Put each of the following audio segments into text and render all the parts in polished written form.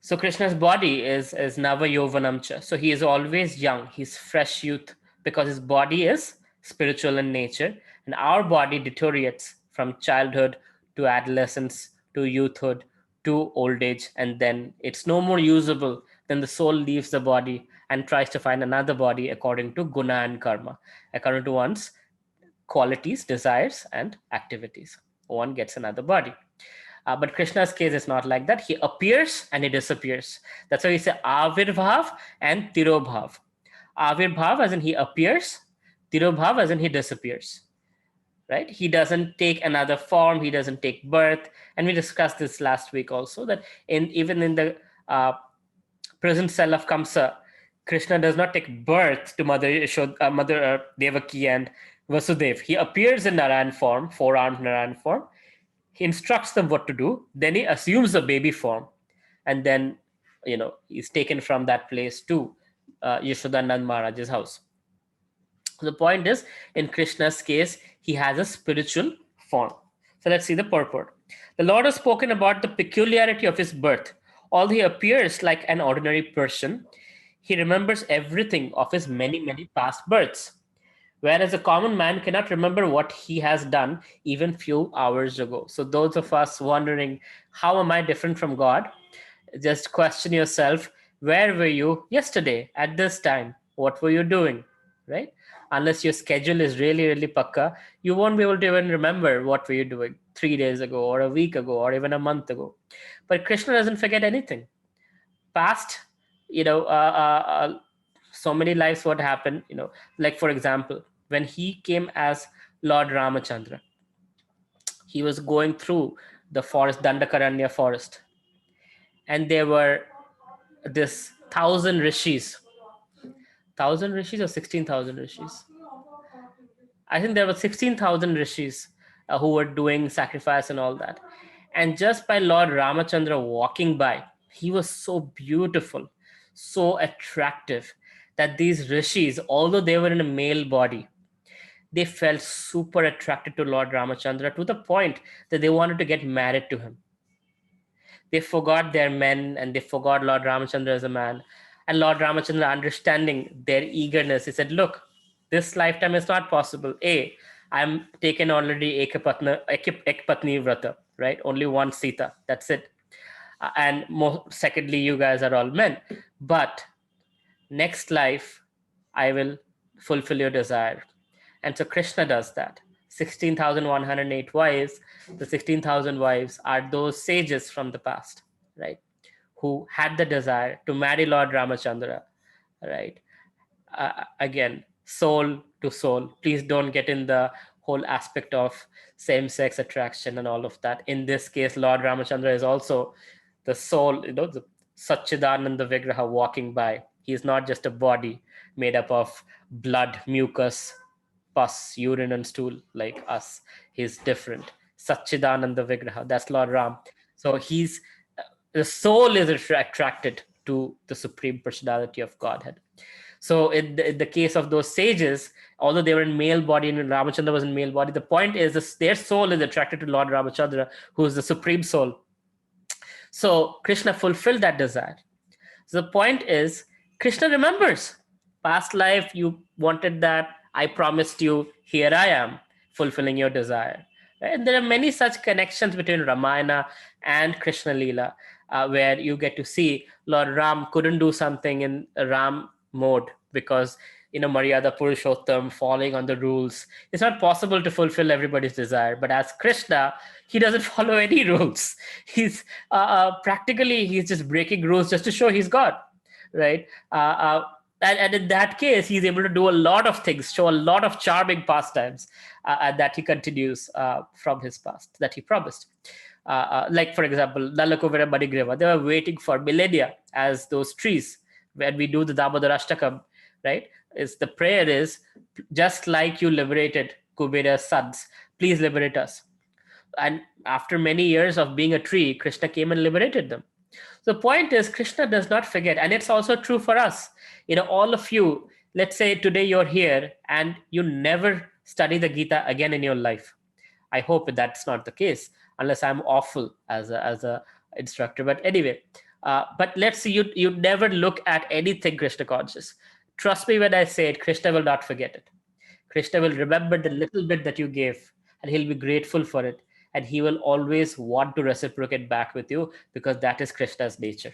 So Krishna's body is Nava Yovanamcha. So he is always young. He's fresh youth because his body is spiritual in nature, and our body deteriorates from childhood to adolescence to youthhood to old age, and then it's no more usable. Then the soul leaves the body and tries to find another body according to guna and karma, according to one's qualities, desires, and activities. One gets another body. But Krishna's case is not like that. He appears and he disappears. That's why we say Avirbhav and Tirobhav. Avirbhav as in he appears, Tirobhav as in he disappears. Right? He doesn't take another form. He doesn't take birth. And we discussed this last week also that even in the prison cell of Kamsa, Krishna does not take birth to Mother Devaki and Vasudev. He appears in Narayan form, four-armed Narayan form. He instructs them what to do. Then he assumes the baby form, and then he's taken from that place to Yashodanand Maharaj's house. The point is, in Krishna's case, he has a spiritual form. So let's see the purport. The Lord has spoken about the peculiarity of his birth. Although he appears like an ordinary person, he remembers everything of his many, many past births. Whereas a common man cannot remember what he has done even few hours ago. So those of us wondering, how am I different from God? Just question yourself, where were you yesterday at this time? What were you doing? Right? Unless your schedule is really, really pakka, you won't be able to even remember what were you doing 3 days ago or a week ago or even a month ago. But Krishna doesn't forget anything. Past, so many lives what happened, like for example, when he came as Lord Ramachandra, he was going through the forest, Dandakaranya forest, and there were this 1,000 rishis or 16,000 rishis. I think there were 16,000 rishis who were doing sacrifice and all that. And just by Lord Ramachandra walking by, he was so beautiful, so attractive that these rishis, although they were in a male body, they felt super attracted to Lord Ramachandra to the point that they wanted to get married to him. They forgot their men and they forgot Lord Ramachandra as a man. And Lord Ramachandra, understanding their eagerness, he said, look, this lifetime is not possible. I'm taken already Ekpatni Vrata, right? Only one Sita, that's it. And secondly, you guys are all men. But next life, I will fulfill your desire. And so Krishna does that. 16,108 wives, the 16,000 wives are those sages from the past, right? Who had the desire to marry Lord Ramachandra, right? Again, soul to soul. Please don't get in the whole aspect of same-sex attraction and all of that. In this case, Lord Ramachandra is also the soul, the Satchidananda Vigraha walking by. He is not just a body made up of blood, mucus, pus, urine, and stool like us. He's different. Satchidananda Vigraha. That's Lord Ram. So the soul is attracted to the Supreme Personality of Godhead. So in the case of those sages, although they were in male body and Ramachandra was in male body, the point is their soul is attracted to Lord Ramachandra, who is the Supreme Soul. So Krishna fulfilled that desire. So the point is, Krishna remembers. Past life, you wanted that. I promised you, here I am, fulfilling your desire. Right? And there are many such connections between Ramayana and Krishna Leela, where you get to see Lord Ram couldn't do something in Ram mode because Maryada Purushottam, following on the rules. It's not possible to fulfill everybody's desire. But as Krishna, he doesn't follow any rules. He's practically, he's just breaking rules just to show he's God, right? And in that case, he's able to do a lot of things, show a lot of charming pastimes that he continues from his past, that he promised. Like, for example, Lalakuvira Badigreva, they were waiting for millennia as those trees. When we do the Damodar Ashtakam, right? The prayer is, just like you liberated Kubera's sons, please liberate us. And after many years of being a tree, Krishna came and liberated them. So the point is, Krishna does not forget. And it's also true for us. All of you, let's say today you're here and you never study the Gita again in your life. I hope that's not the case, unless I'm awful as a instructor. But anyway, But let's see, you never look at anything Krishna conscious. Trust me when I say it, Krishna will not forget it. Krishna will remember the little bit that you gave, and he'll be grateful for it. And he will always want to reciprocate back with you, because that is Krishna's nature.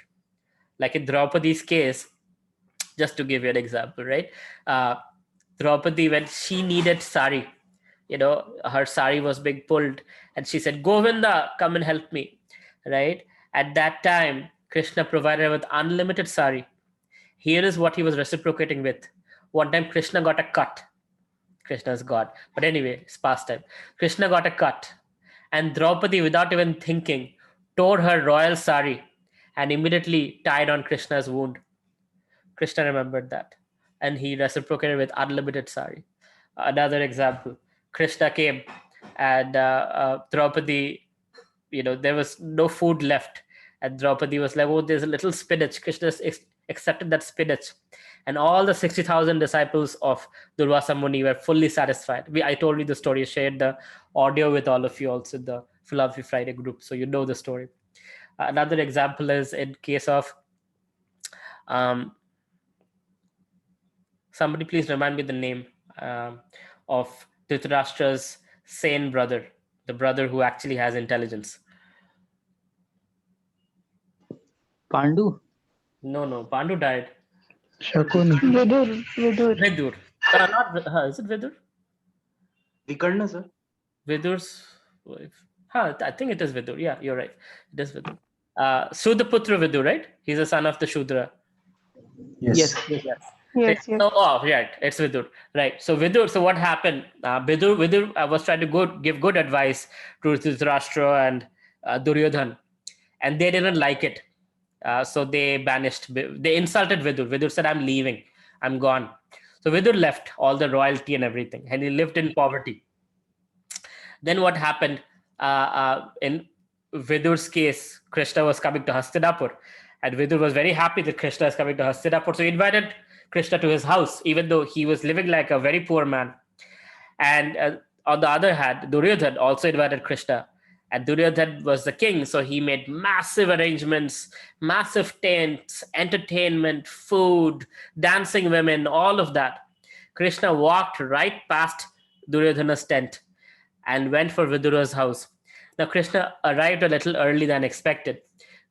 Like in Draupadi's case, just to give you an example, right? Uh, Draupadi, when she needed sari, her sari was being pulled, and she said, Govinda, come and help me, right? At that time, Krishna provided her with unlimited sari. Here is what he was reciprocating with. One time, Krishna got a cut. Krishna's God. But anyway, it's past time. Krishna got a cut, and Draupadi, without even thinking, tore her royal sari and immediately tied on Krishna's wound. Krishna remembered that, and he reciprocated with unlimited sari. Another example, Krishna came, and Draupadi, there was no food left, and Draupadi was like, "Oh, there's a little spinach." Krishna accepted that spinach, and all the 60,000 disciples of Durvasa Muni were fully satisfied. I told you the story, shared the audio with all of you also in the Philosophy Friday group, so you know the story. Another example is in case of somebody please remind me the name of Dhritarashtra's sane brother, the brother who actually has intelligence. Pandu? No, Pandu died. Shakuni. Vidur. Not is it Vidur? Vikarna, sir. Vidur's wife. I think it is Vidur. Yeah, you're right. It is Vidur. Sudaputra Vidur, right? He's a son of the Shudra. Yes. Yes. Oh, right. It's Vidur. Right. So Vidur. So what happened? Vidur was trying to give good advice to Dhritarashtra and Duryodhan, and they didn't like it. So they they insulted Vidur. Vidur said, "I'm leaving. I'm gone." So Vidur left all the royalty and everything, and he lived in poverty. Then what happened? In Vidur's case, Krishna was coming to Hastinapur, and Vidur was very happy that Krishna is coming to Hastinapur. So he invited Krishna to his house, even though he was living like a very poor man. And on the other hand, Duryodhan also invited Krishna. And Duryodhan was the king, so he made massive arrangements, massive tents, entertainment, food, dancing women, all of that. Krishna walked right past Duryodhana's tent and went for Vidura's house. Now, Krishna arrived a little early than expected.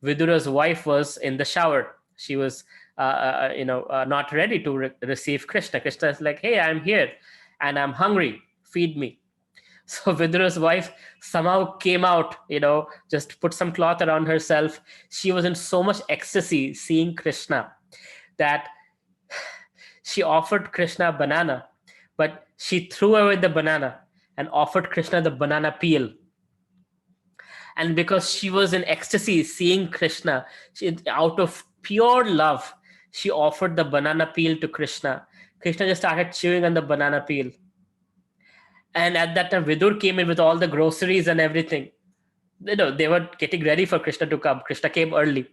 Vidura's wife was in the shower. She was, not ready to receive Krishna. Krishna is like, "Hey, I'm here, and I'm hungry. Feed me." So Vidura's wife somehow came out, just put some cloth around herself. She was in so much ecstasy seeing Krishna that she offered Krishna a banana, but she threw away the banana and offered Krishna the banana peel. And because she was in ecstasy seeing Krishna, out of pure love, she offered the banana peel to Krishna. Krishna just started chewing on the banana peel. And at that time, Vidur came in with all the groceries and everything. They were getting ready for Krishna to come. Krishna came early.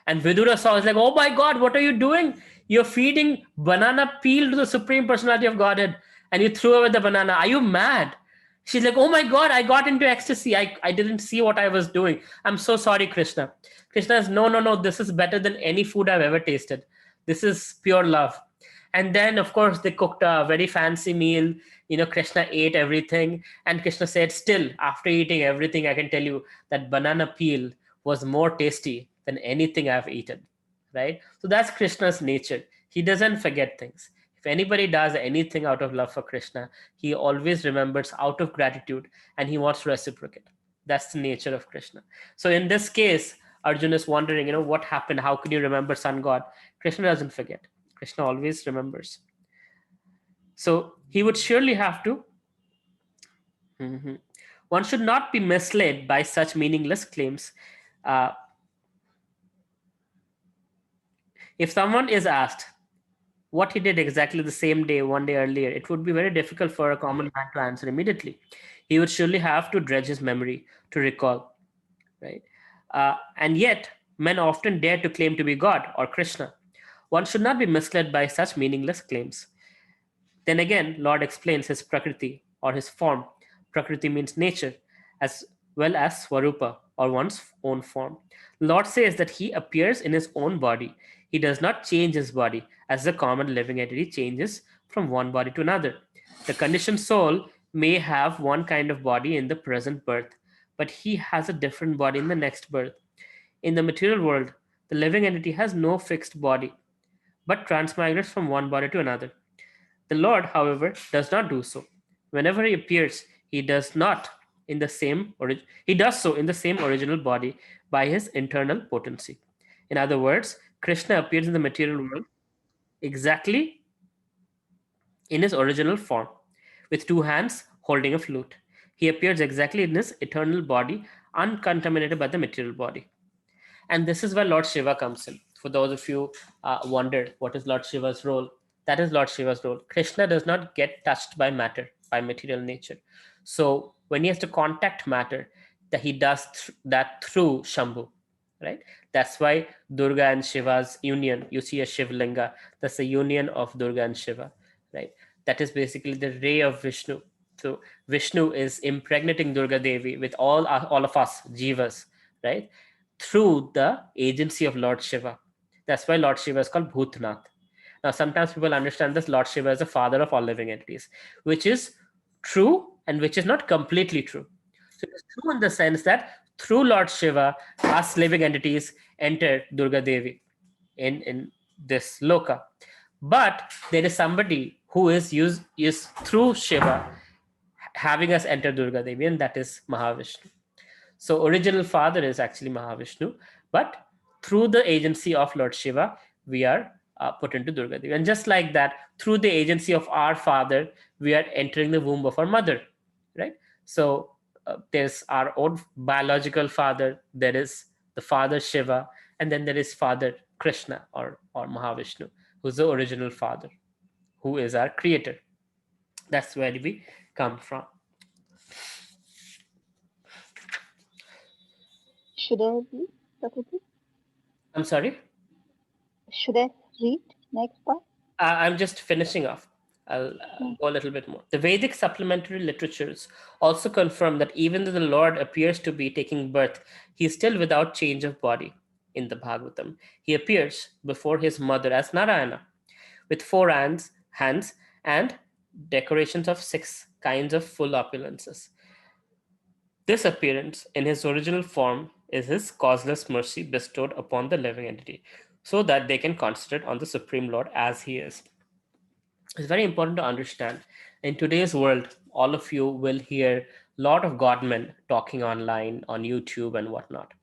And Vidura saw, was like, "Oh my God, what are you doing? You're feeding banana peel to the Supreme Personality of Godhead, and you threw away the banana. Are you mad?" She's like, "Oh my God, I got into ecstasy. I didn't see what I was doing. I'm so sorry, Krishna." Krishna says, No, this is better than any food I've ever tasted. This is pure love. And then, of course, they cooked a very fancy meal. Krishna ate everything. And Krishna said, "Still, after eating everything, I can tell you that banana peel was more tasty than anything I've eaten." Right? So that's Krishna's nature. He doesn't forget things. If anybody does anything out of love for Krishna, he always remembers out of gratitude, and he wants to reciprocate. That's the nature of Krishna. So in this case, Arjuna is wondering, what happened? How could you remember Sun God? Krishna doesn't forget. Krishna always remembers. So he would surely have to. One should not be misled by such meaningless claims. If someone is asked what he did exactly the same day, one day earlier, it would be very difficult for a common man to answer immediately. He would surely have to dredge his memory to recall, right? And yet, men often dare to claim to be God or Krishna. One should not be misled by such meaningless claims. Then again, Lord explains his Prakriti or his form. Prakriti means nature, as well as Swarupa or one's own form. Lord says that he appears in his own body. He does not change his body as the common living entity changes from one body to another. The conditioned soul may have one kind of body in the present birth, but he has a different body in the next birth. In the material world, the living entity has no fixed body, but transmigrates from one body to another. The Lord, however, does not do so. Whenever he appears, he does not in the same he does so in the same original body by his internal potency. In other words, Krishna appears in the material world exactly in his original form, with two hands holding a flute. He appears exactly in his eternal body, uncontaminated by the material body. And this is where Lord Shiva comes in. For those of you wondered what is Lord Shiva's role, that is Lord Shiva's role. Krishna does not get touched by matter, by material nature. So when he has to contact matter, that he does that through Shambhu, right? That's why Durga and Shiva's union, you see a Shiv Linga, that's the union of Durga and Shiva, right? That is basically the ray of Vishnu. So Vishnu is impregnating Durga Devi with all of us, jivas, right? Through the agency of Lord Shiva. That's why Lord Shiva is called Bhutnath. Now, sometimes people understand this Lord Shiva is the father of all living entities, which is true and which is not completely true. So it's true in the sense that through Lord Shiva, us living entities enter Durga Devi in this loka. But there is somebody who is through Shiva having us enter Durga Devi, and that is Mahavishnu. So original father is actually Mahavishnu, but through the agency of Lord Shiva, we are put into Durga Devi. And just like that, through the agency of our father, we are entering the womb of our mother, right? So there's our own biological father, there is the father Shiva, and then there is father Krishna or Mahavishnu, who's the original father, who is our creator. That's where we come from. Should I read, Prakriti? I'm sorry? Should I read next part? I'm just finishing off. I'll go a little bit more. The Vedic supplementary literatures also confirm that even though the Lord appears to be taking birth, he is still without change of body. In the Bhagavatam, he appears before his mother as Narayana, with 4 hands and decorations of 6 kinds of full opulences. This appearance in his original form is his causeless mercy bestowed upon the living entity, so that they can concentrate on the Supreme Lord as he is. It's very important to understand. In today's world, all of you will hear a lot of godmen talking online on YouTube and whatnot.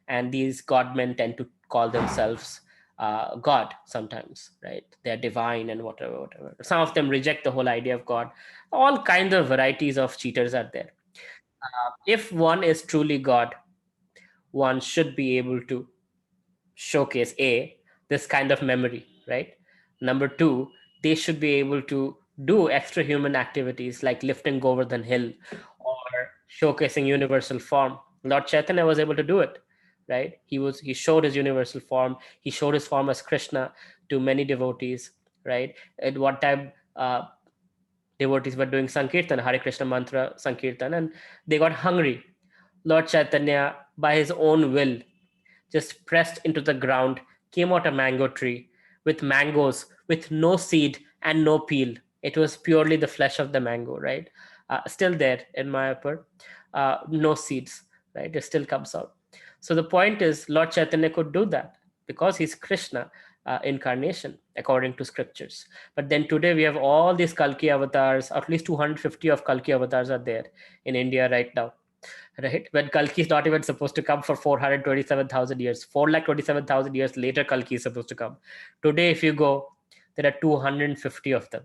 And these godmen tend to call themselves God sometimes, right? They're divine and whatever. Some of them reject the whole idea of God. All kinds of varieties of cheaters are there. If one is truly God, one should be able to showcase this kind of memory, right? Number 2, they should be able to do extra human activities like lifting Govardhan Hill or showcasing universal form. Lord Chaitanya was able to do it, right? He showed his universal form. He showed his form as Krishna to many devotees, right? At one time, devotees were doing Sankirtan, Hare Krishna mantra Sankirtan, and they got hungry. Lord Chaitanya, by his own will, just pressed into the ground, came out a mango tree with mangoes with no seed and no peel. It was purely the flesh of the mango, right? Still there in Mayapur, no seeds, right? It still comes out. So the point is, Lord Chaitanya could do that because he's Krishna incarnation, according to scriptures. But then today we have all these Kalki avatars, at least 250 of Kalki avatars are there in India right now. Right, when Kalki is not even supposed to come for 427,000 years, 427,000 years later, Kalki is supposed to come. Today, if you go, there are 250 of them.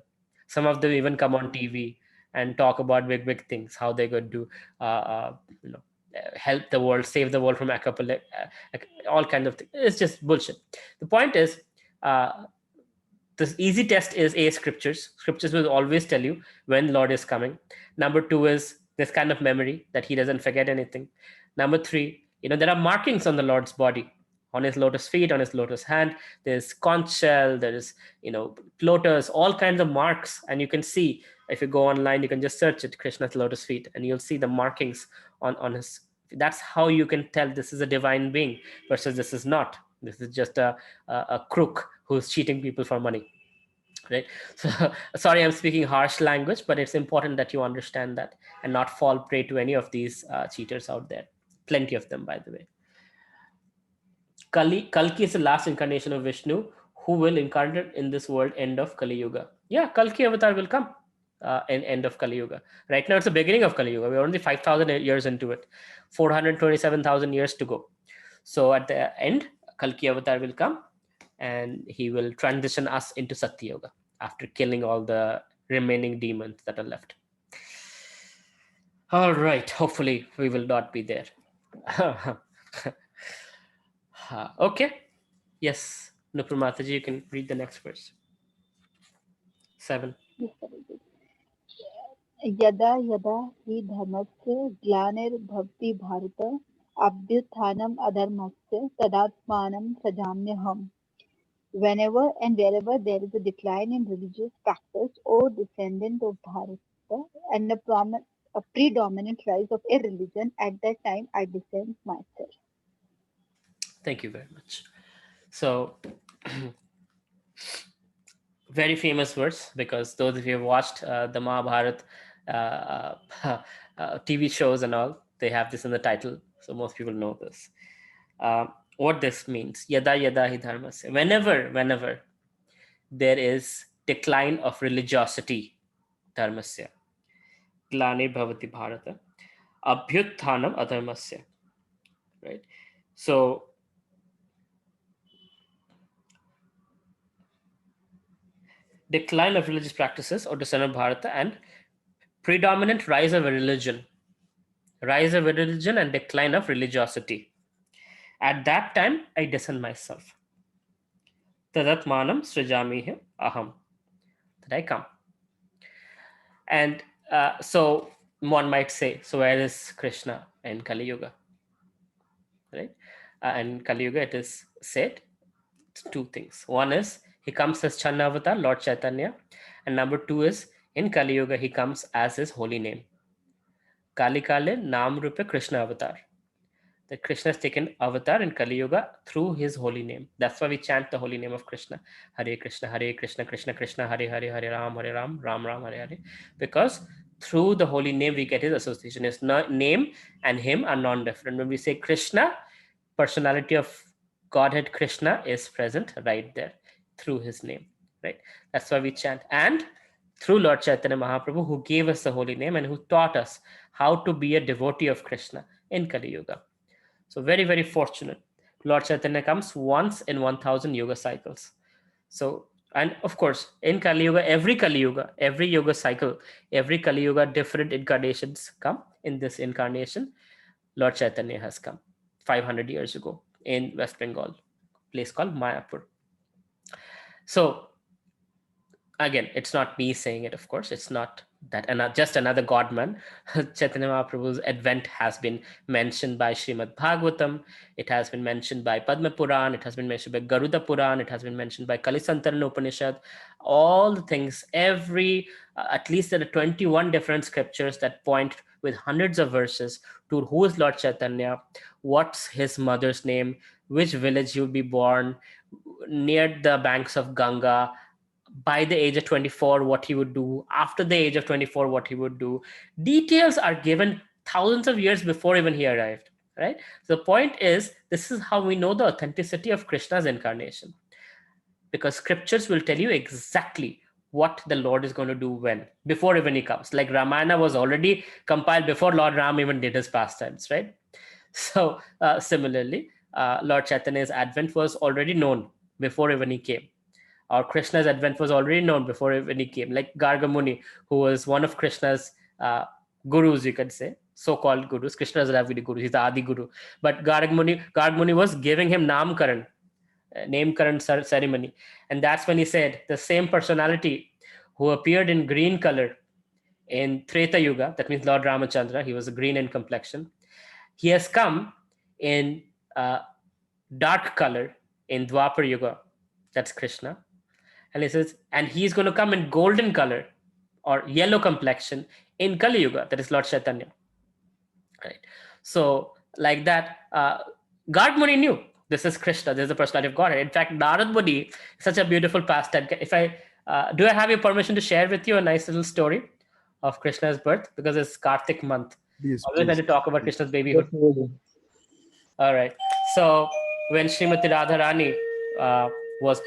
Some of them even come on TV and talk about big things, how they're going to, help the world, save the world from all kinds of things. It's just bullshit. The point is, the easy test is scriptures. Scriptures will always tell you when Lord is coming. Number 2 is this kind of memory that he doesn't forget anything. Number 3, there are markings on the Lord's body, on his lotus feet, on his lotus hand. There's conch shell, there is, lotus, all kinds of marks. And you can see, if you go online, you can just search it, Krishna's lotus feet, and you'll see the markings on his That's how you can tell this is a divine being versus this is not. This is just a crook who's cheating people for money, right? So sorry, I'm speaking harsh language, but it's important that you understand that and not fall prey to any of these cheaters out there. Plenty of them, by the way. Kalki is the last incarnation of Vishnu who will incarnate in this world end of Kali Yuga. Yeah, Kalki avatar will come in end of Kali Yuga. Right now it's the beginning of Kali Yuga. We're only 5,000 years into it. 427,000 years to go. So at the end, Kalki avatar will come and he will transition us into Satya Yuga after killing all the remaining demons that are left. All right, hopefully we will not be there. Okay. Yes, Nupur Mataji, you can read the next verse. 7. Yes, Prabhuji. यदा यदा हि धर्मस्य ग्लानिर्भवति Bharat अभ्युत्थानम् अधर्मस्य तदात्मानं सृजाम्यहम्. Whenever and wherever there is a decline in religious practice, O descendant of Bharata, and a predominant rise of a religion, at that time I descend myself. Thank you very much. So, very famous verse, because those of you who have watched the Mahabharata TV shows and all, they have this in the title. So most people know this. What this means, yada yada hi dharmasya, whenever there is decline of religiosity, dharmasya, glani bhavati bharata, abhyutthanam adharmasya, right? So decline of religious practices or descent of Bharata and predominant rise of a religion and decline of religiosity. At that time, I descend myself. Tadatmanam srijamihi aham. That I come. And so one might say, so where is Krishna in Kali Yuga? Right? In Kali Yuga, it is said two things. One is he comes as Channa Avatar, Lord Chaitanya. And number two is in Kali Yuga, he comes as his holy name. Kali Kale Nam Rupe Krishna Avatar. That Krishna has taken avatar in Kali Yuga through his holy name. That's why we chant the holy name of Krishna. Hare Krishna, Krishna Krishna, Hare Hare, Hare Ram, Ram Ram, Hare Hare. Because through the holy name, we get his association. His name and him are non-different. When we say Krishna, personality of Godhead Krishna is present right there through his name, right? That's why we chant. And through Lord Chaitanya Mahaprabhu, who gave us the holy name and who taught us how to be a devotee of Krishna in Kali Yuga. So very, very fortunate. Lord Chaitanya comes once in 1,000 yoga cycles. So, and of course, in Kali Yuga, every yoga cycle, every Kali Yuga, different incarnations come. In this incarnation, Lord Chaitanya has come 500 years ago in West Bengal, place called Mayapur. So again, it's not me saying it, of course. It's not that just another godman. Chaitanya Mahaprabhu's advent has been mentioned by Srimad Bhagavatam. It has been mentioned by Padma Puran. It has been mentioned by Garuda Puran. It has been mentioned by Kalisantarana Upanishad. All the things, at least there are 21 different scriptures that point with hundreds of verses to who is Lord Chaitanya, what's his mother's name, which village he would be born, near the banks of Ganga, by the age of 24, what he would do, after the age of 24, what he would do. Details are given thousands of years before even he arrived, right? So the point is, this is how we know the authenticity of Krishna's incarnation, because scriptures will tell you exactly what the Lord is going to do when, before even he comes. Like Ramayana was already compiled before Lord Ram even did his pastimes, right? So similarly, Lord Chaitanya's advent was already known before even he came. Or Krishna's advent was already known before when he came, like Garga Muni, who was one of Krishna's gurus, you could say, so-called gurus. Krishna is the guru, he's the Adi Guru. But Garga Muni was giving him Namkaran, name-karan ceremony. And that's when he said, the same personality who appeared in green color in Treta Yuga, that means Lord Ramachandra, he was green in complexion. He has come in dark color in Dwapar Yuga, that's Krishna. And he says, and he's going to come in golden color or yellow complexion in Kali Yuga, that is Lord Chaitanya. Right. So like that. Gard Muni knew this is Krishna. This is the personality of Godhead. In fact, Narad Muni is such a beautiful pastime. If I do, I have your permission to share with you a nice little story of Krishna's birth, because it's Kartik month. Please, Always like to talk about Krishna's babyhood. All right. So when Srimati Radharani was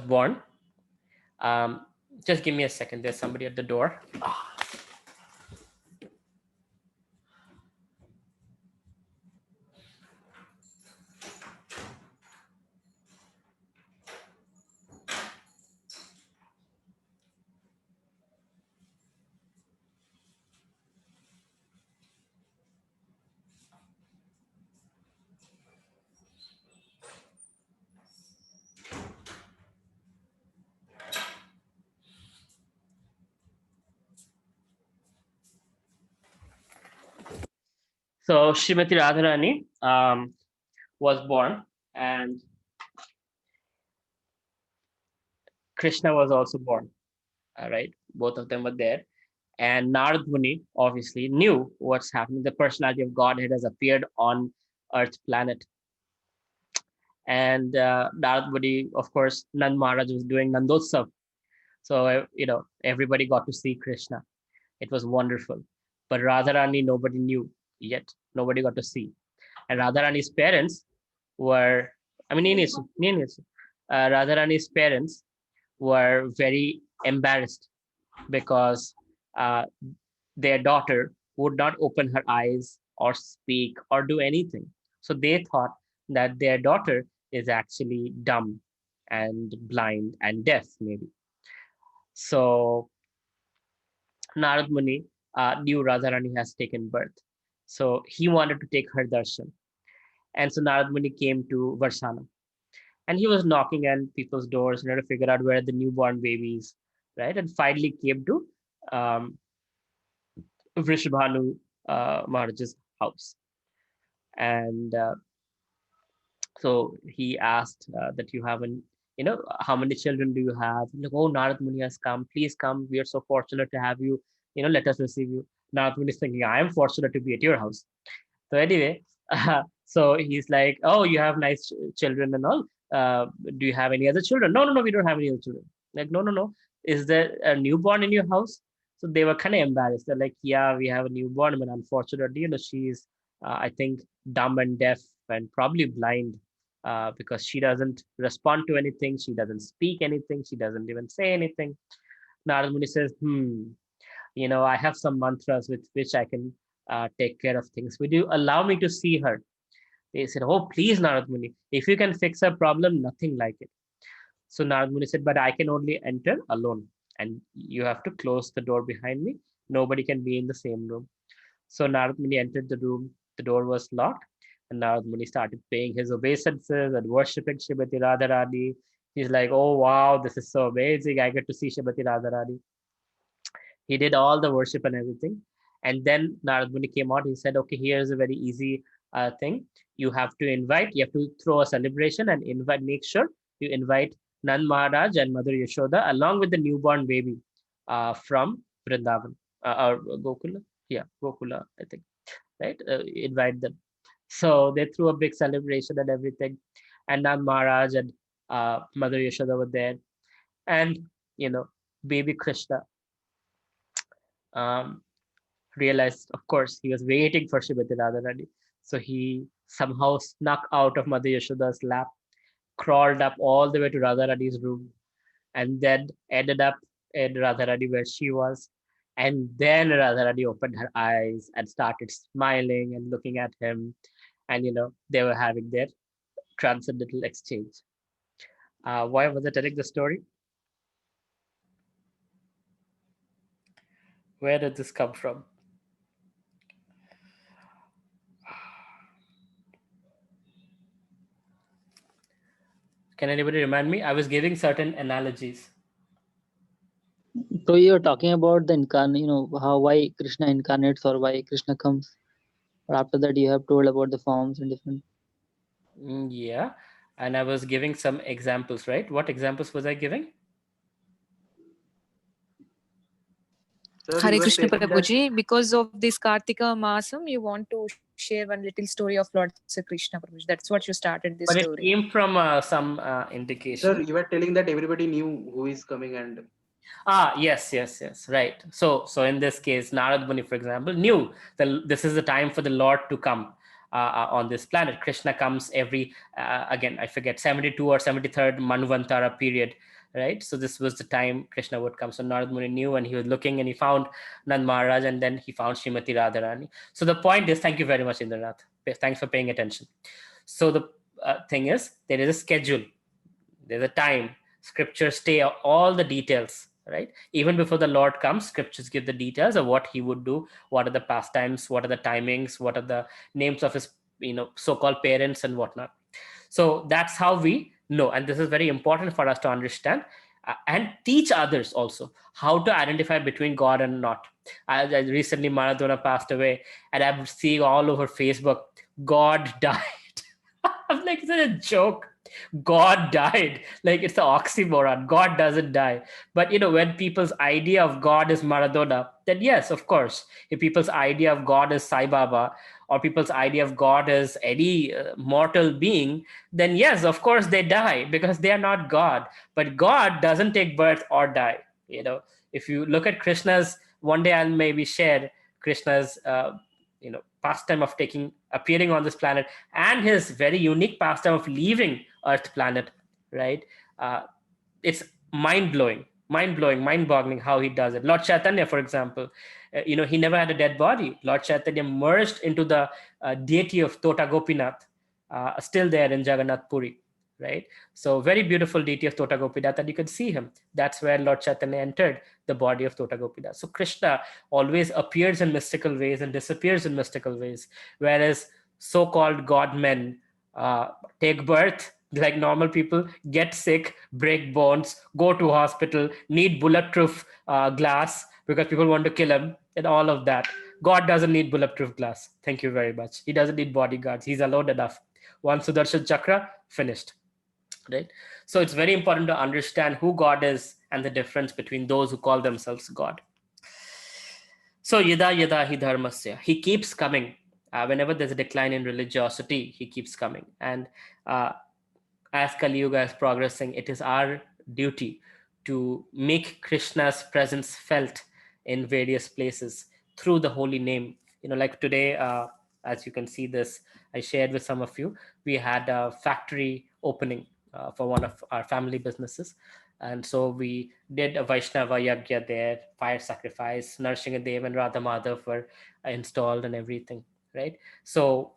born, just give me a second. There's somebody at the door. So Srimati Radharani was born, and Krishna was also born. All right, both of them were there. And Narad Muni obviously knew what's happening. The personality of Godhead has appeared on Earth planet. And Narad Muni, of course, Nand Maharaj was doing Nandotsav. So, everybody got to see Krishna. It was wonderful. But Radharani, nobody knew yet. Nobody got to see. And Radharani's parents were, Radharani's parents were very embarrassed because their daughter would not open her eyes or speak or do anything. So they thought that their daughter is actually dumb and blind and deaf, maybe. So Narad Muni knew Radharani has taken birth. So he wanted to take her darshan. And so Narad Muni came to Varsana. And he was knocking at people's doors in order to figure out where the newborn babies, right? And finally came to Vrishabhanu Maharaj's house. And so he asked that you have how many children do you have? Like, oh, Narad Muni has come. Please come. We are so fortunate to have you. Let us receive you. Narad Muni is thinking, I am fortunate to be at your house. So anyway, so he's like, oh, you have nice children and all. Do you have any other children? No, we don't have any other children. Like, no. Is there a newborn in your house? So they were kind of embarrassed. They're like, yeah, we have a newborn, but unfortunately, she's, I think, dumb and deaf and probably blind because she doesn't respond to anything. She doesn't speak anything. She doesn't even say anything. Narad Muni says, I have some mantras with which I can take care of things. Would you allow me to see her? They said, oh, please, Narad Muni, if you can fix a problem, nothing like it. So Narad Muni said, but I can only enter alone. And you have to close the door behind me. Nobody can be in the same room. So Narad Muni entered the room. The door was locked. And Narad Muni started paying his obeisances and worshipping Srimati Radharani. He's like, oh, wow, this is so amazing. I get to see Srimati Radharani. He did all the worship and everything. And then Narad Muni came out. He said, okay, here's a very easy thing. You have to throw a celebration and make sure you invite Nand Maharaj and Mother Yashoda along with the newborn baby from Vrindavan or Gokula. Yeah, Gokula, I think, right? Invite them. So they threw a big celebration and everything. And Nand Maharaj and Mother Yashoda were there. And, baby Krishna realized, of course, he was waiting for Srimati Radharani. So he somehow snuck out of Mother Yashoda's lap, crawled up all the way to Radharani's room, and then ended up in Radharani where she was. And then Radharani opened her eyes and started smiling and looking at him. And, they were having their transcendental exchange. Why was I telling the story? Where did this come from? Can anybody remind me? I was giving certain analogies. So you're talking about the incarnate, why Krishna incarnates or why Krishna comes. But after that, you have told about the forms and different. Yeah. And I was giving some examples, right? What examples was I giving? Sir, Hare you were Krishna telling that. Prabhuji, because of this Kartika Masam, you want to share one little story of Lord Sri Krishna Prabhuji. That's what you started this But it story. came from some Sir, indication. you were telling that everybody knew who is coming and. Yes, right. So in this case, Narad Muni, for example, knew that this is the time for the Lord to come on this planet. Krishna comes every, again, I forget, 72 or 73rd Manvantara period, right? So this was the time Krishna would come. So Narad Muni knew, and he was looking, and he found Nand Maharaj, and then he found Srimati Radharani. So the point is, thank you very much, Indranath. Thanks for paying attention. So the thing is, there is a schedule, there's a time. Scriptures stay all the details, right? Even before the Lord comes, scriptures give the details of what he would do, what are the pastimes, what are the timings, what are the names of his so-called parents and whatnot. So that's how we know, and this is very important for us to understand and teach others also how to identify between God and not. I recently, Maradona passed away, and I'm seeing all over Facebook, God died. I'm like, it's a joke. God died. Like, it's the oxymoron. God doesn't die. But when people's idea of God is Maradona, then yes, of course. If people's idea of God is Sai Baba, or people's idea of God is any mortal being, then yes, of course they die, because they are not God. But God doesn't take birth or die. If you look at Krishna's, one day I'll maybe share Krishna's pastime of appearing on this planet, and his very unique pastime of leaving Earth planet, right? It's mind-blowing, mind-boggling how he does it. Lord Chaitanya, for example, he never had a dead body. Lord Chaitanya merged into the deity of Tota Gopinath, still there in Jagannath Puri, right? So very beautiful deity of Tota Gopinath, and you can see him. That's where Lord Chaitanya entered the body of Tota Gopinath. So Krishna always appears in mystical ways and disappears in mystical ways, whereas so-called God men take birth like normal people, get sick, break bones, go to hospital, need bulletproof glass because people want to kill him, and all of that. God doesn't need bulletproof glass. Thank you very much. He doesn't need bodyguards. He's alone enough. One Sudarshan Chakra, finished. Right? So it's very important to understand who God is and the difference between those who call themselves God. So yada yada hi dharmasya, he keeps coming. Whenever there's a decline in religiosity, he keeps coming. And as Kali Yuga is progressing, it is our duty to make Krishna's presence felt in various places through the holy name. Like today, as you can see this, I shared with some of you, we had a factory opening for one of our family businesses. And so we did a Vaishnava Yagya there, fire sacrifice, Narsingadev and Radha Madhav were installed and everything, right? So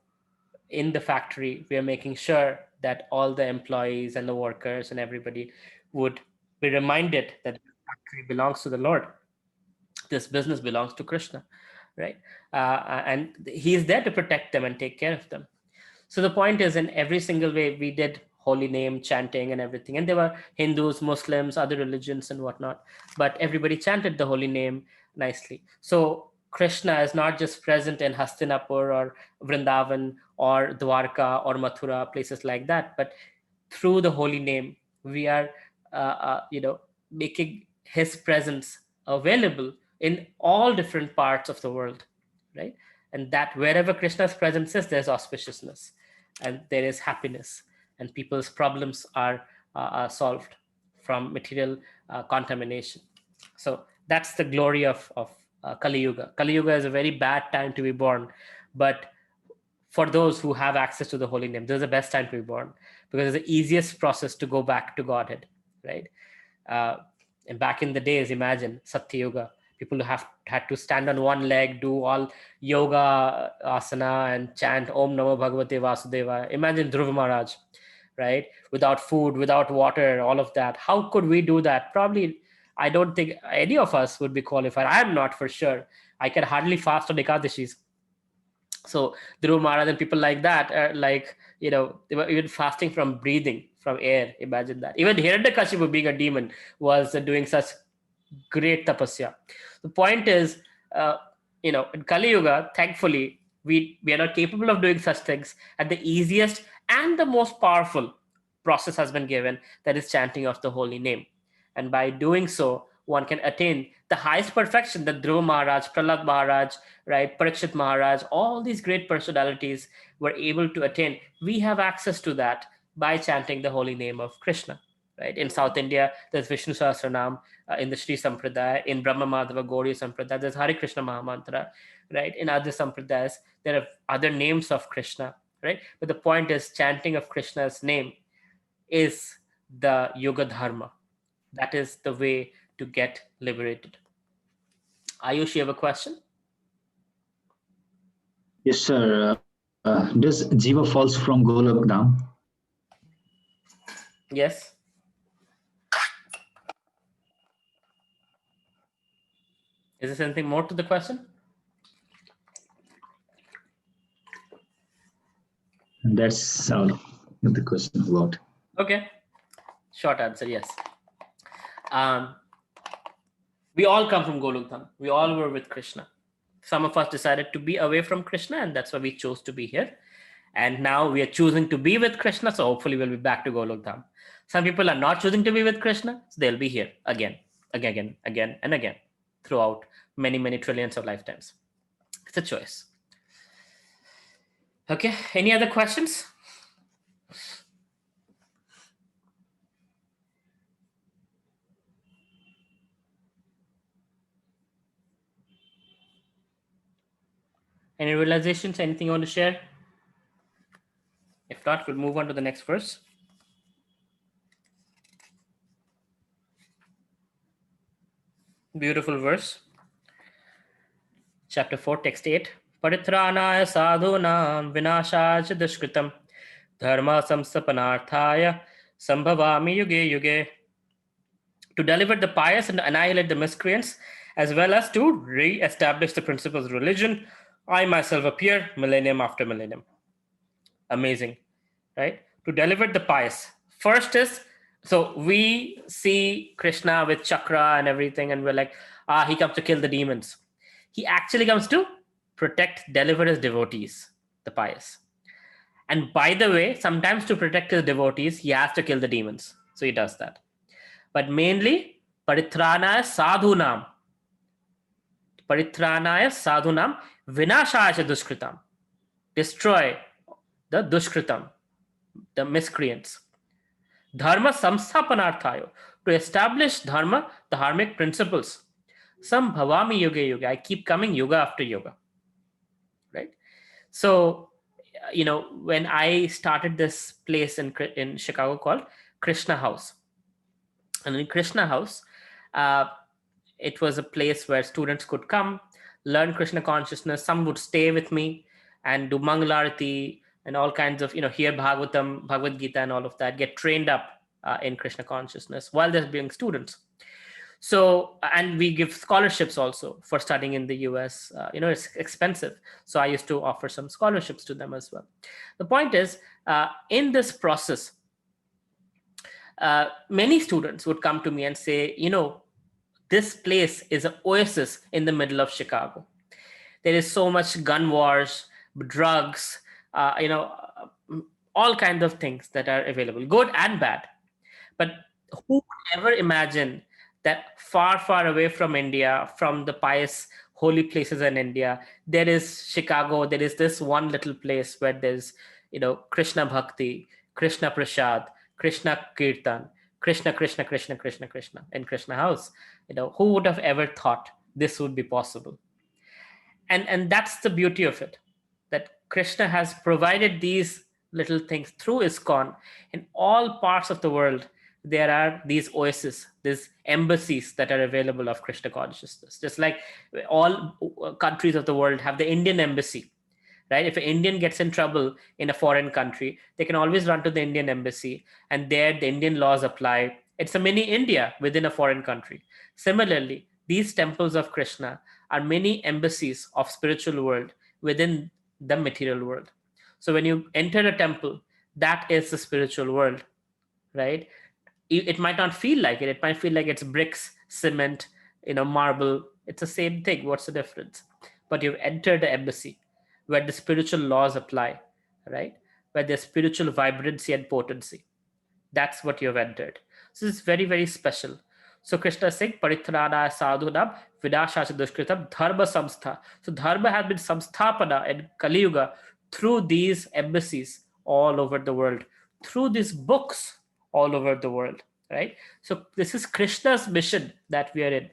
in the factory, we are making sure that all the employees and the workers and everybody would be reminded that the factory belongs to the Lord. This business belongs to Krishna, right? And he is there to protect them and take care of them. So the point is, in every single way, we did holy name chanting and everything. And there were Hindus, Muslims, other religions and whatnot, but everybody chanted the holy name nicely. So Krishna is not just present in Hastinapur or Vrindavan or Dwarka or Mathura, places like that, but through the holy name, we are, making his presence available in all different parts of the world, right? And that wherever Krishna's presence is, there's auspiciousness and there is happiness, and people's problems are solved from material contamination. So that's the glory of Kali Yuga. Kali Yuga is a very bad time to be born, but for those who have access to the holy name, this is the best time to be born, because it's the easiest process to go back to Godhead, right? And back in the days, imagine Satya Yuga, people who had to stand on one leg, do all yoga asana and chant Om Namo Bhagavate Vasudeva. Imagine Dhruva Maharaj, right? Without food, without water, all of that. How could we do that? Probably, I don't think any of us would be qualified. I'm not, for sure. I can hardly fast on Ekadashis. So Dhruva Maharaj and people like that are like, they were even fasting from breathing, from air. Imagine that. Even Hiranyakashipu, being a demon, was doing such great tapasya. The point is, in Kali Yuga, thankfully, we are not capable of doing such things. And the easiest and the most powerful process has been given, that is chanting of the holy name. And by doing so, one can attain the highest perfection that Dhruva Maharaj, Prahlad Maharaj, right, Parikshit Maharaj, all these great personalities were able to attain. We have access to that by chanting the holy name of Krishna. Right? In South India, there's Vishnu Sahasranam. In the Sri Sampradaya, in Brahma Madhava Gaudiya Sampradaya, there's Hare Krishna Mahamantra. Right? In other Sampradayas, there are other names of Krishna. Right? But the point is, chanting of Krishna's name is the yoga dharma. That is the way to get liberated. Ayush, you have a question? Yes, sir. Does Jiva falls from Golok Dham? Yes. Is there anything more to the question? That's all the question about. Okay. Short answer, yes. We all come from Golok Dham. We all were with Krishna. Some of us decided to be away from Krishna, and that's why we chose to be here. And now we are choosing to be with Krishna, so hopefully we'll be back to Golok Dham. Some people are not choosing to be with Krishna, so they'll be here again, and again, throughout many, many trillions of lifetimes. It's a choice. Okay, any other questions? Any realizations, anything you want to share? If not, we'll move on to the next verse. Beautiful verse. Chapter 4, text 8. Paritranaya sadhunam vinashaya dushkritam dharma samstapanarthaya sambhavami yuge yuge. To deliver the pious and annihilate the miscreants, as well as to re-establish the principles of religion, I myself appear millennium after millennium. Amazing, right? To deliver the pious. First is, so we see Krishna with chakra and everything, and we're like, he comes to kill the demons. He actually comes to protect, deliver his devotees, the pious. And by the way, sometimes to protect his devotees, he has to kill the demons. So he does that. But mainly, paritranaya sadhunam. Paritranaya sadhunam vinashaya dushkritam. Destroy the dushkritam, the miscreants. Dharma samsthapanarthayo. To establish dharma, the dharmic principles. Sambhavami yuge yuge. I keep coming yoga after yoga. Right? So, when I started this place in Chicago called Krishna House. And in Krishna House, it was a place where students could come, learn Krishna consciousness. Some would stay with me and do Mangalarati and all kinds of, hear Bhagavatam, Bhagavad Gita and all of that, get trained up in Krishna consciousness while they're being students. So, and we give scholarships also for studying in the US. It's expensive. So I used to offer some scholarships to them as well. The point is, in this process, many students would come to me and say, this place is an oasis in the middle of Chicago. There is so much gun wars, drugs, all kinds of things that are available, good and bad. But who would ever imagine that far, far away from India, from the pious holy places in India, there is Chicago, there is this one little place where there's, Krishna Bhakti, Krishna Prasad, Krishna Kirtan, Krishna, Krishna, Krishna, Krishna, Krishna, in Krishna House. Who would have ever thought this would be possible? And that's the beauty of it, that Krishna has provided these little things through ISKCON. In all parts of the world, there are these oases, these embassies that are available of Krishna consciousness. Just like all countries of the world have the Indian embassy, right? If an Indian gets in trouble in a foreign country, they can always run to the Indian embassy, and there the Indian laws apply. It's a mini India within a foreign country. Similarly, these temples of Krishna are many embassies of spiritual world within the material world. So when you enter a temple, that is the spiritual world, right? It might not feel like it. It might feel like it's bricks, cement, marble. It's the same thing. What's the difference? But you've entered the embassy where the spiritual laws apply, right? Where there's spiritual vibrancy and potency. That's what you've entered. So it's very, very special. So Krishna is saying, Paritranaya sadhunam vinashacha dushkritam dharma samstha. So dharma has been samsthapana in Kali Yuga through these embassies all over the world, through these books all over the world, right? So this is Krishna's mission that we are in.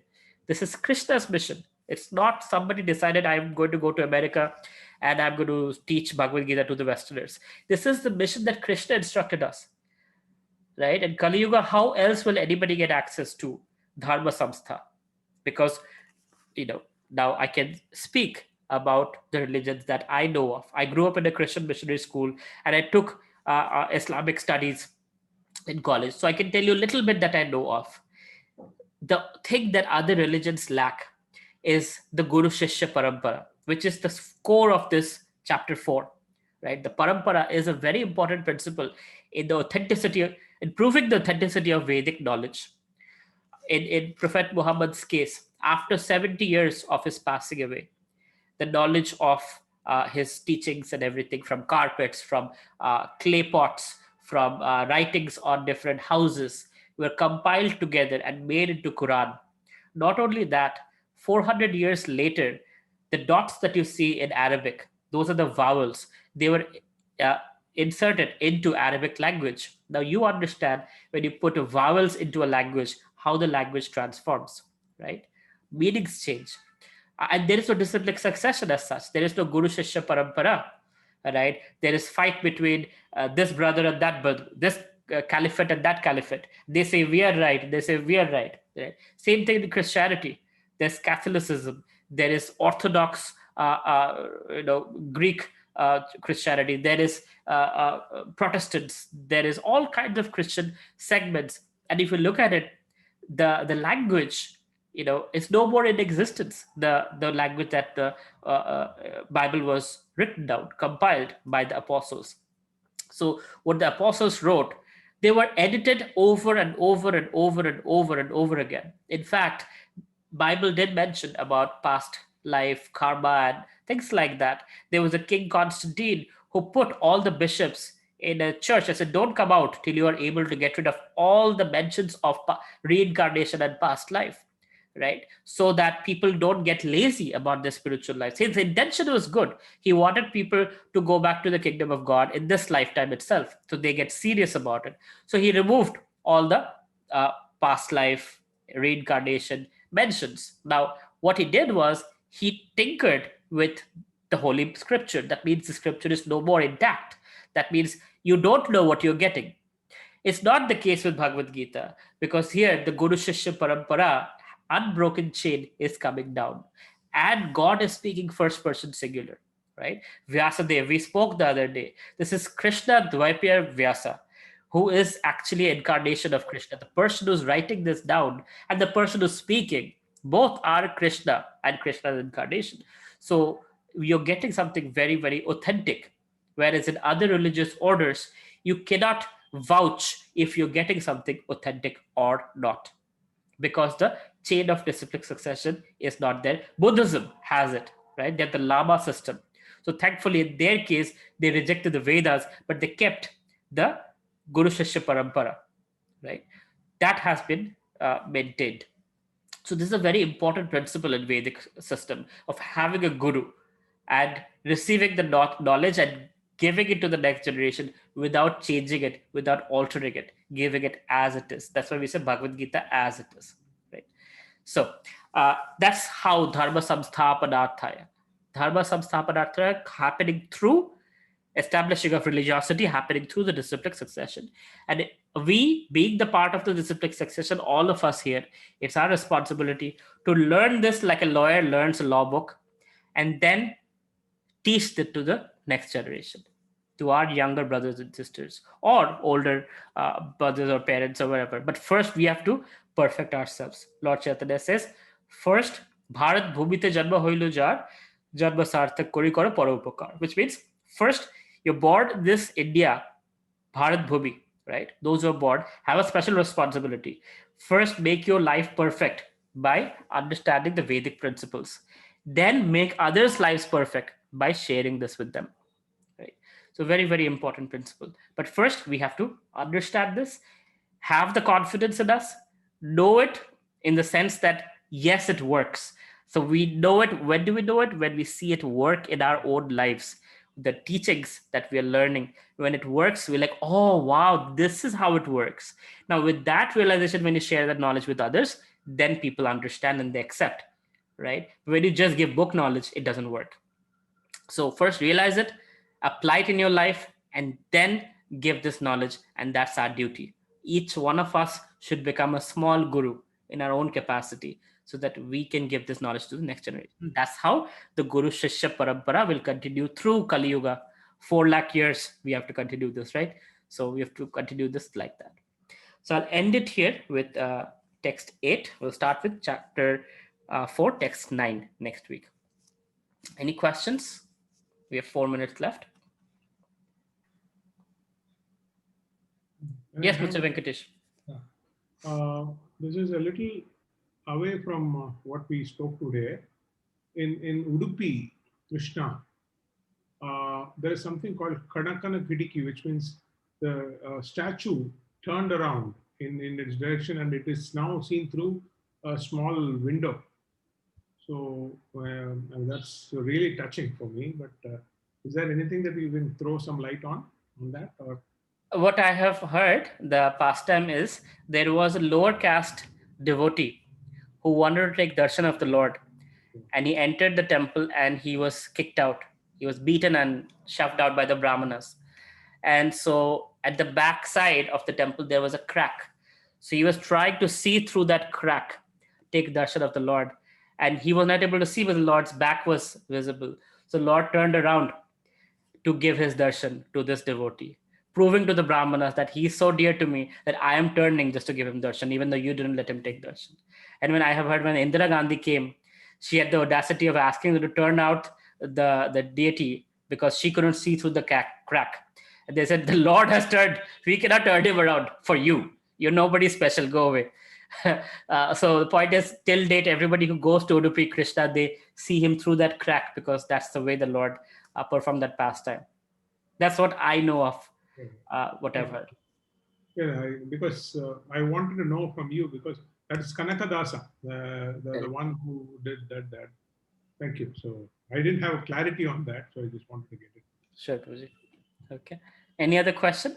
This is Krishna's mission. It's not somebody decided I'm going to go to America and I'm going to teach Bhagavad Gita to the Westerners. This is the mission that Krishna instructed us, right? And Kali Yuga, how else will anybody get access to Dharma Samstha? Because, now I can speak about the religions that I know of. I grew up in a Christian missionary school and I took Islamic studies in college. So I can tell you a little bit that I know of. The thing that other religions lack is the Guru Shishya Parampara, which is the core of this chapter 4, right? The Parampara is a very important principle in the authenticity, in proving the authenticity of Vedic knowledge. In Prophet Muhammad's case, after 70 years of his passing away, the knowledge of his teachings and everything, from carpets, from clay pots, from writings on different houses, were compiled together and made into Quran. Not only that, 400 years later, the dots that you see in Arabic, those are the vowels. They were inserted into Arabic language. Now you understand when you put vowels into a language, how the language transforms, right? Meanings change. And there is no disciplic succession as such. There is no Guru Shishya Parampara, right? There is fight between this brother and that brother, this caliphate and that caliphate. They say we are right, they say we are right. Same thing in Christianity. There's Catholicism, there is Orthodox, Greek Christianity, there is Protestants, there is all kinds of Christian segments. And if you look at it, the language, is no more in existence. The language that the Bible was written down, compiled by the apostles. So what the apostles wrote, they were edited over and over and over and over and over again. In fact, Bible did mention about past life, karma, and things like that. There was a King Constantine who put all the bishops in a church and said, don't come out till you are able to get rid of all the mentions of reincarnation and past life, right? So that people don't get lazy about their spiritual life. His intention was good. He wanted people to go back to the kingdom of God in this lifetime itself. So they get serious about it. So he removed all the past life, reincarnation mentions. Now, what he did was he tinkered with the Holy Scripture. That means the Scripture is no more intact. That means you don't know what you're getting. It's not the case with Bhagavad Gita, because here the Guru Shishya Parampara, unbroken chain, is coming down. And God is speaking first person singular, right? Vyasadeva, we spoke the other day. This is Krishna Dvaipaya Vyasa, who is actually an incarnation of Krishna. The person who's writing this down and the person who's speaking, both are Krishna and Krishna's incarnation. So you're getting something very, very authentic. Whereas in other religious orders, you cannot vouch if you're getting something authentic or not, because the chain of disciplic succession is not there. Buddhism has it, right? They have the Lama system. So thankfully, in their case, they rejected the Vedas, but they kept the Guru Shishya Parampara, right? That has been maintained. So this is a very important principle in Vedic system of having a guru and receiving the knowledge and giving it to the next generation without changing it, without altering it, giving it as it is. That's why we say Bhagavad Gita as it is, right? So that's how Dharma Samsthapanarthaya. Dharma Samsthapanarthaya happening through establishing of religiosity, happening through the disciplic succession. And we, being the part of the disciplic succession, all of us here, it's our responsibility to learn this like a lawyer learns a law book, and then teach it to the next generation, to our younger brothers and sisters, or older brothers or parents or whatever. But first we have to perfect ourselves. Lord Chaitanya says, first, Bharat Bhumite Janma Hoilu Jar, Janma Sarthak Kori Karo Paropakar, which means first you're born this India, Bharat Bhumi, right? Those who are born have a special responsibility. First, make your life perfect by understanding the Vedic principles. Then make others' lives perfect by sharing this with them, right? So very, very important principle. But first, we have to understand this, have the confidence in us, know it in the sense that, yes, it works. So we know it. When do we know it? When we see it work in our own lives. The teachings that we are learning, when it works, we're like, oh, wow, this is how it works. Now, with that realization, when you share that knowledge with others, then people understand and they accept, right? When you just give book knowledge, it doesn't work. So first realize it, apply it in your life, and then give this knowledge. And that's our duty. Each one of us should become a small guru in our own capacity, so that we can give this knowledge to the next generation. That's how the Guru Shishya Parampara will continue through Kali Yuga. 4 lakh years we have to continue this, right? So we have to continue this like that. So I'll end it here with text 8. We'll start with chapter 4, text 9 next week. Any questions? We have 4 minutes left. Yes, Mr. Venkatesh. This is a little away from what we spoke today. In Udupi, Krishna, there is something called Kadakana Kidiki, which means the statue turned around in its direction, and it is now seen through a small window. So that's really touching for me. But is there anything that you can throw some light on that? Or? What I have heard, the pastime is, there was a lower caste devotee who wanted to take darshan of the Lord, and he entered the temple and he was kicked out. He was beaten and shoved out by the brahmanas. And so at the back side of the temple, there was a crack. So he was trying to see through that crack, take darshan of the Lord. And he was not able to see, but the Lord's back was visible. So Lord turned around to give his darshan to this devotee, proving to the brahmanas that he is so dear to me that I am turning just to give him darshan, even though you didn't let him take darshan. And when I have heard when Indira Gandhi came, she had the audacity of asking them to turn out the deity because she couldn't see through the crack. And they said, the Lord has turned, we cannot turn him around for you. You're nobody special, go away. So the point is, till date, everybody who goes to Udupi Krishna, they see him through that crack because that's the way the Lord performed that pastime. That's what I know of, what I've heard. Yeah, because I wanted to know from you, because that's Kanakadasa, the one who did that. Thank you. So I didn't have clarity on that, so I just wanted to get it. Sure, Guruji. Okay. Any other question?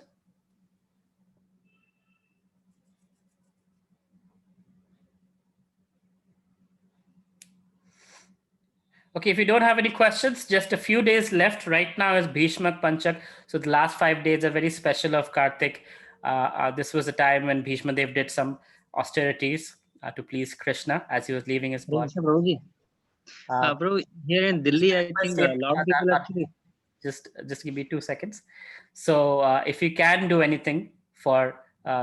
Okay, if you don't have any questions, just a few days left. Right now is Bhishmak Panchak. So the last 5 days are very special of Kartik. This was a time when Bhishma Dev did some austerities to please Krishna as he was leaving his body. Bro, here in Delhi, I think a lot of people actually. Just give me 2 seconds. So if you can do anything for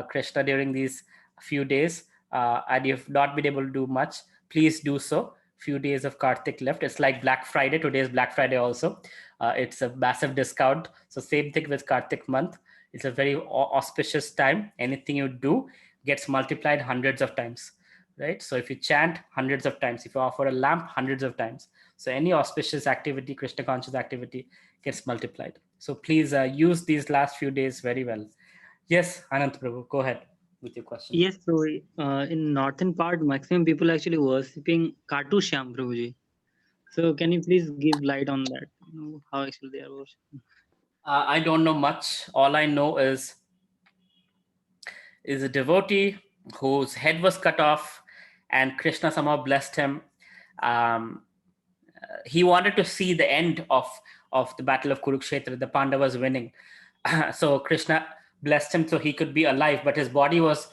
Krishna during these few days, and you've not been able to do much, please do so. Few days of Kartik left. It's like Black Friday. Today is Black Friday also. It's a massive discount. So same thing with Kartik month. It's a very auspicious time. Anything you do gets multiplied hundreds of times, right? So if you chant, hundreds of times. If you offer a lamp, hundreds of times. So any auspicious activity, Krishna conscious activity gets multiplied. So please use these last few days very well. Yes, Anant Prabhu, go ahead with your question. Yes, so in northern part, maximum people actually worshipping Khatu Shyam Prabhuji. So can you please give light on that? How actually they are worshipping? I don't know much. All I know is a devotee whose head was cut off and Krishna somehow blessed him. He wanted to see the end of the battle of Kurukshetra, the Pandavas winning. So Krishna blessed him so he could be alive, but his body was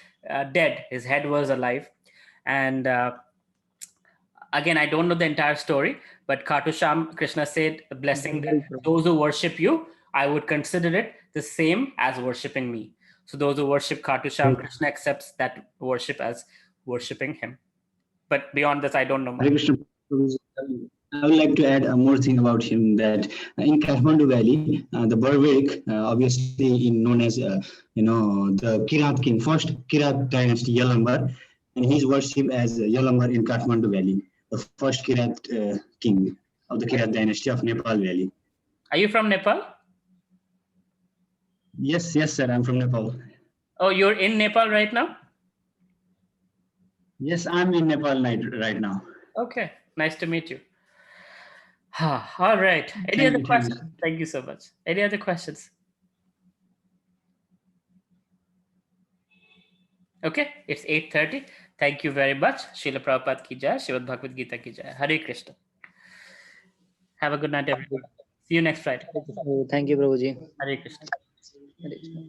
dead. His head was alive. And again, I don't know the entire story, but Khatu Shyam, Krishna said, blessing that those who worship you, I would consider it the same as worshipping me. So those who worship Khatu Shyam, Krishna accepts that worship as worshipping him. But beyond this, I don't know much. I would like to add more thing about him, that in Kathmandu Valley, the Barbaric, obviously known as the Kirat king, first Kirat dynasty Yalambar, and he's worshipped as Yalambar in Kathmandu Valley, the first Kirat king of the Kirat dynasty of Nepal Valley. Are you from Nepal? Yes, sir, I'm from Nepal. Oh, you're in Nepal right now? Yes, I'm in Nepal right now. Okay, nice to meet you. All right. Any Thank other you. questions? Thank you so much. Any other questions? Okay, it's 8:30. Thank you very much. Srila Prabhupada ki jai, Srimad Bhagavad Gita ki jai. Hare Krishna. Have a good night, everybody. See you next Friday. Thank you, Prabhuji. Hare Krishna. Hare Krishna.